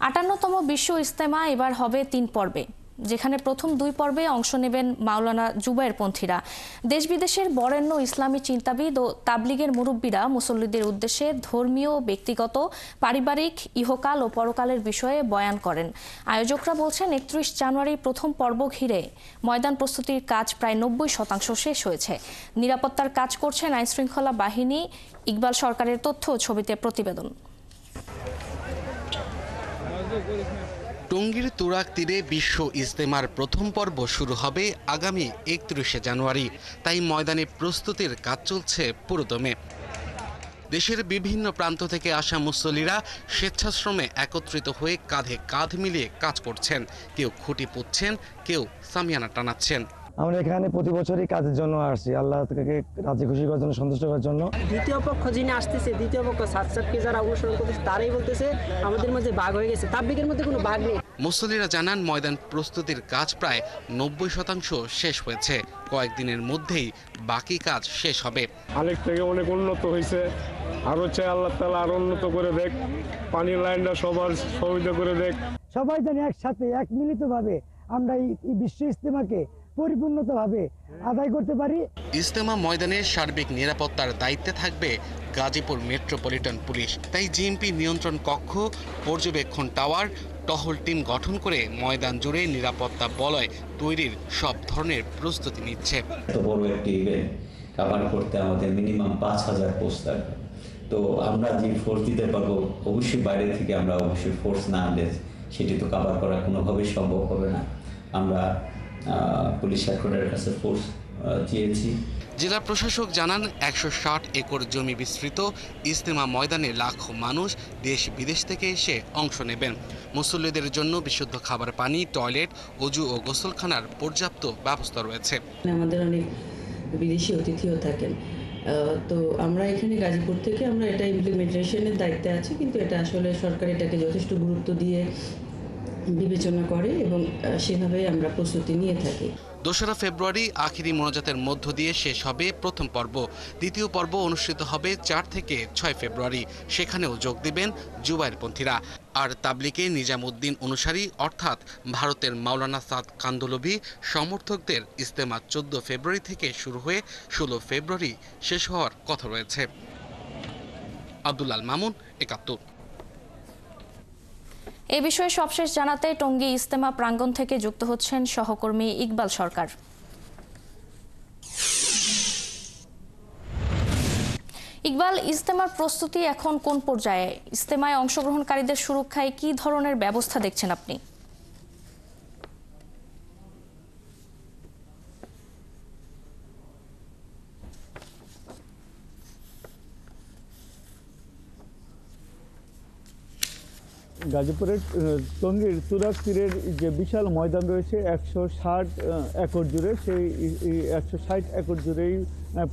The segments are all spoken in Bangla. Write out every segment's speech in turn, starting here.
৫৮তম বিশ্ব ইজতেমা এবার হবে ৩ পর্বে, যেখানে প্রথম ২ পর্বে অংশ নেবেন মাওলানা জুবায়েরপন্থীরা। দেশ বিদেশের বরেণ্য ইসলামী চিন্তাবিদ ও তাবলিগের মুরব্বীরা মুসল্লিদের উদ্দেশ্যে ধর্মীয়, ব্যক্তিগত, পারিবারিক, ইহকাল ও পরকালের বিষয়ে বয়ান করেন। আয়োজকরা বলছেন ৩১ জানুয়ারি প্রথম পর্ব ঘিরে ময়দান প্রস্তুতির কাজ প্রায় ৯০% শেষ হয়েছে। নিরাপত্তার কাজ করছেন আইনশৃঙ্খলা বাহিনী। ইকবাল সরকারের তথ্য ও ছবিতে প্রতিবেদন। টঙ্গীর তুরাগ তীরে বিশ্ব ইজতেমার প্রথম পর্ব শুরু হবে আগামী ৩১ জানুয়ারি। তাই ময়দানে প্রস্তুতির কাজ চলছে পুরোদমে। দেশের বিভিন্ন প্রান্ত থেকে আসা মুসল্লিরা স্বেচ্ছাশ্রমে একত্রিত হয়ে কাঁধে কাঁধ মিলিয়ে কাজ করছেন। কেউ খুঁটি পুঁতছেন, কেউ সামিয়ানা টানাচ্ছেন। আমরা এখানে প্রতি বছরই কাজের জন্য আসছি, আল্লাহ থেকে রাজি খুশি করার জন্য, সন্তুষ্ট করার জন্য। দ্বিতীয় পক্ষ যিনি আসতেছে, দ্বিতীয় পক্ষ সাতসাতকে যারা অনুসরণ করতেছে, তারাই বলতেছে আমাদের মধ্যে ভাগ হয়ে গেছে। তাবলীগের মধ্যে কোনো ভাগ নেই। মুসল্লিরা জানান ময়দান প্রস্তুতির কাজ প্রায় ৯০% শেষ হয়েছে। কয়েকদিনের মধ্যেই বাকি কাজ শেষ হবে। আরেক থেকে অনেক উন্নত হয়েছে, আরো চাই আল্লাহ তাআলা আরো উন্নত করে দেখ, পানির লাইনটা সবার সুবিধা করে দেখ। সবাই যেন একসাথে এক মিলিতভাবে আমরা এই বিশ্ব ইজতেমাকে পরিপূর্ণভাবে আদায় করতে পারি। ইজতেমা ময়দানের সার্বিক নিরাপত্তার দায়িত্বে থাকবে গাজীপুর মেট্রোপলিটন পুলিশ। তাই জিএমপি নিয়ন্ত্রণ কক্ষ, পর্যবেক্ষণ টাওয়ার, টহল টিম গঠন করে ময়দান জুড়ে নিরাপত্তা বলয় তৈরির সব ধরনের প্রস্তুতি নিচ্ছে। এত বড় একটি ইভেন্ট কভার করতে আমাদের মিনিমাম ৫,০০০ পোস্ট লাগবে। তো আমরা যে ফোর্স দিতে পারবো, অবশ্যই বাইরে থেকে আমরা অবশ্যই ফোর্স না আনলে সেটি তো কভার করা কোনোভাবেই সম্ভব হবে না। আমরা পুলিশ হেডকোয়ার্টারের কাছে ফোর্স চেয়েছি। জেলা প্রশাসক জানান ১৬০ একর জমি বিস্তৃত ইজতেমা ময়দানে লাখো মানুষ দেশ বিদেশ থেকে এসে অংশ নেবেন। মুসল্লিদের জন্য বিশুদ্ধ খাবার পানি, টয়লেট, অজু ও গোসলখানার পর্যাপ্ত ব্যবস্থা রয়েছে। আমাদের অনেক বিদেশি অতিথিও থাকেন, তো আমরা এখানে গাজীপুর থেকে আমরা এটা ইমপ্লিমেন্টেশনের দায়িত্বে আছি, কিন্তু এটা আসলে সরকার এটাকে যথেষ্ট গুরুত্ব দিয়ে বিবেচনা করে এবং সেভাবে আমরা প্রস্তুতি নিয়ে থাকি। ২রা ফেব্রুয়ারি আখিরি মোনাজাতের মধ্য দিয়ে শেষ হবে প্রথম পর্ব। দ্বিতীয় পর্ব অনুষ্ঠিত হবে ৪ থেকে ৬ ফেব্রুয়ারি। সেখানেও যোগ দিবেন জুবায়েরপন্থীরা। আর তাবলিগে নিজামুদ্দিন অনুসারী অর্থাৎ ভারতের মাওলানা সাদ কান্দলভি সমর্থকদের ইজতেমা ১৪ ফেব্রুয়ারি থেকে শুরু হয়ে ১৬ ফেব্রুয়ারি শেষ হওয়ার কথা রয়েছে। আব্দুল আল মামুন, ৭১। এ বিষয়ে সবশেষ জানাতে টঙ্গী ইজতেমা প্রাঙ্গণ থেকে যুক্ত হচ্ছেন সহকর্মী ইকবাল সরকার। ইকবাল, ইজতেমার প্রস্তুতি এখন কোন পর্যায়ে? ইজতেমায় অংশগ্রহণকারীদের সুরক্ষায় কি ধরনের ব্যবস্থা দেখছেন আপনি? গাজীপুরের টঙ্গীর তুরাগ তীরের যে বিশাল ময়দান রয়েছে ১৬০ একর জুড়ে, সেই ১৬০ একর জুড়েই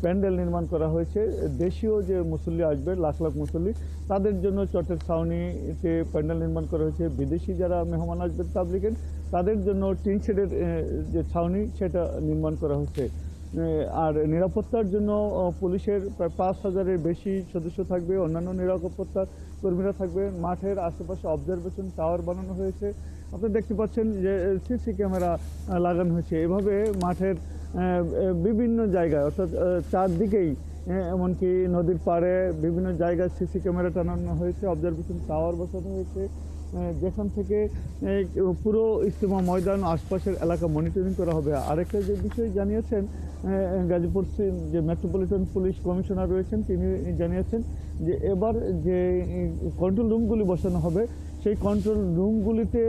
প্যান্ডেল নির্মাণ করা হয়েছে। দেশীয় যে মুসল্লি আসবে, লাখ লাখ মুসল্লি, তাদের জন্য চটের ছাউনিতে প্যান্ডেল নির্মাণ করা হয়েছে। বিদেশি যারা মেহমান আসবেন তাবলিগের, তাদের জন্য টিন শেডের যে ছাউনি সেটা নির্মাণ করা হয়েছে। আর নিরাপত্তার জন্য পুলিশের প্রায় ৫,০০০-এর বেশি সদস্য থাকবে, অন্যান্য নিরাপত্তা কর্মীরা থাকবে। মাঠের আশেপাশে অবজারভেশন টাওয়ার বানানো হয়েছে। আপনি দেখতে পাচ্ছেন যে সিসি ক্যামেরা লাগানো হয়েছে। এভাবে মাঠের বিভিন্ন জায়গায়, অর্থাৎ চারদিকেই, এমনকি নদীর পাড়ে বিভিন্ন জায়গায় সিসি ক্যামেরা টানানো হয়েছে, অবজারভেশন টাওয়ার বসানো হয়েছে, যেখান থেকে পুরো ইজতেমা ময়দান আশপাশের এলাকা মনিটরিং করা হবে। আরেকটা যে বিষয় জানিয়েছেন গাজীপুর যে মেট্রোপলিটন পুলিশ কমিশনার রয়েছেন, তিনি জানিয়েছেন যে এবার যে কন্ট্রোল রুমগুলি বসানো হবে, সেই কন্ট্রোল রুমগুলিতে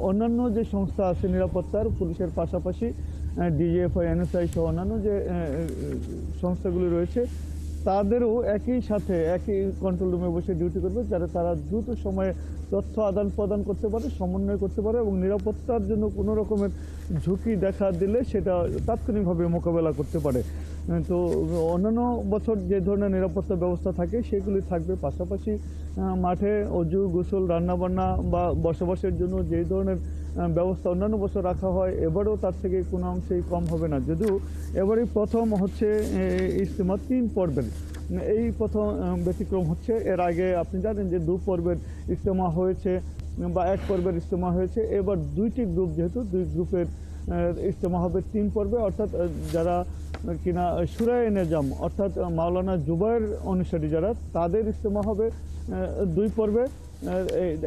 অন্যান্য যে সংস্থা আছে নিরাপত্তার, পুলিশের পাশাপাশি ডিজিএফআই, এনএসআই সহ অন্যান্য যে সংস্থাগুলি রয়েছে, তাদেরও একই সাথে একই কন্ট্রোল রুমে বসে ডিউটি করবে, যাতে তারা দ্রুত সময়ে তথ্য আদান প্রদান করতে পারে, সমন্বয় করতে পারে এবং নিরাপত্তার জন্য কোনো রকমের ঝুঁকি দেখা দিলে সেটা তাৎক্ষণিকভাবে মোকাবেলা করতে পারে। তো অন্যান্য বছর যে ধরনের নিরাপত্তা ব্যবস্থা থাকে সেগুলি থাকবে। পাশাপাশি মাঠে অজু, গোসল, রান্নাবান্না বা বসবাসের জন্য যে ধরনের ব্যবস্থা অন্যান্য বছর রাখা হয়, এবারেও তার থেকে কোনো অংশেই কম হবে না। যদিও এবারই প্রথম হচ্ছে ইজতেমা ৩ পর্বের, এই প্রথম ব্যতিক্রম হচ্ছে। এর আগে আপনি জানেন যে ২ পর্বের ইজতেমা হয়েছে। বা এক পর্বের ইজতেমা হয়েছে। এবার দুইটি গ্রুপ, যেহেতু দুই গ্রুপের ইজতেমা হবে 3 পর্বে, অর্থাৎ যারা কিনা শুরায়ে নেজাম অর্থাৎ মাওলানা জুবায়ের অনুসারী যারা, তাদের ইজতেমা হবে 2 পর্বে,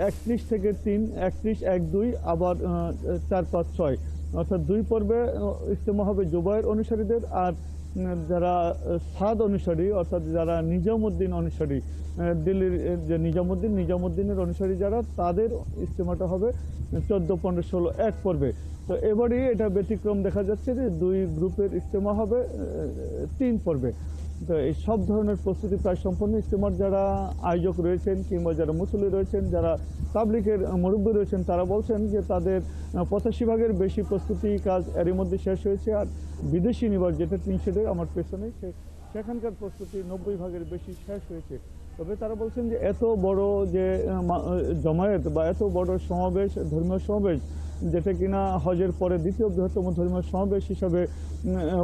31 থেকে 3, 31, 1, 2, আবার 4, 5, 6, অর্থাৎ 2 পর্বে ইজতেমা হবে জুবায়ের অনুসারীদের। আর যারা সাদ অনুসারী অর্থাৎ যারা নিজামুদ্দিন অনুসারী, দিল্লির যে নিজামুদ্দিনের অনুসারী যারা, তাদের ইজতেমাটা হবে 14, 15, 16 এক পর্বে। তো এবারই এটা ব্যতিক্রম দেখা যাচ্ছে যে 2 গ্রুপের ইজতেমা হবে 3 পর্বে। তো এই সব ধরনের প্রস্তুতি প্রায় সম্পন্ন। ইজতেমার যারা আয়োজক রয়েছেন কিংবা যারা মুসল্লি রয়েছেন, যারা তাবলিগের মুরব্বী রয়েছেন, তারা বলছেন যে তাদের 85 ভাগের বেশি প্রস্তুতি কাজ এরই মধ্যে শেষ হয়েছে। আর বিদেশি নিবাস যেটা 300 আমার পেছনে, সেখানকার প্রস্তুতি 90 ভাগের বেশি শেষ হয়েছে। তবে তারা বলছেন যে এত বড় যে জমায়েত বা এত বড় সমাবেশ, ধর্মীয় সমাবেশ, যেটা কিনা হজের পরে দ্বিতীয় বৃহত্তম ধর্মীয় সমাবেশ হিসাবে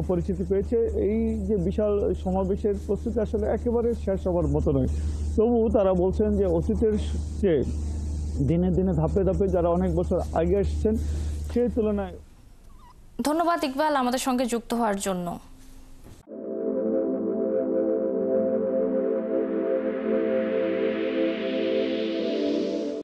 পরিচিতি পেয়েছে, এই যে বিশাল সমাবেশের প্রস্তুতি আসলে একেবারে শেষ হওয়ার মতো নয়। তবু তারা বলছেন যে অতীতের চেয়ে দিনে দিনে ধাপে ধাপে যারা অনেক বছর আগে এসেছেন সেই তুলনায়। ধন্যবাদ ইকবাল আমাদের সঙ্গে যুক্ত হওয়ার জন্য।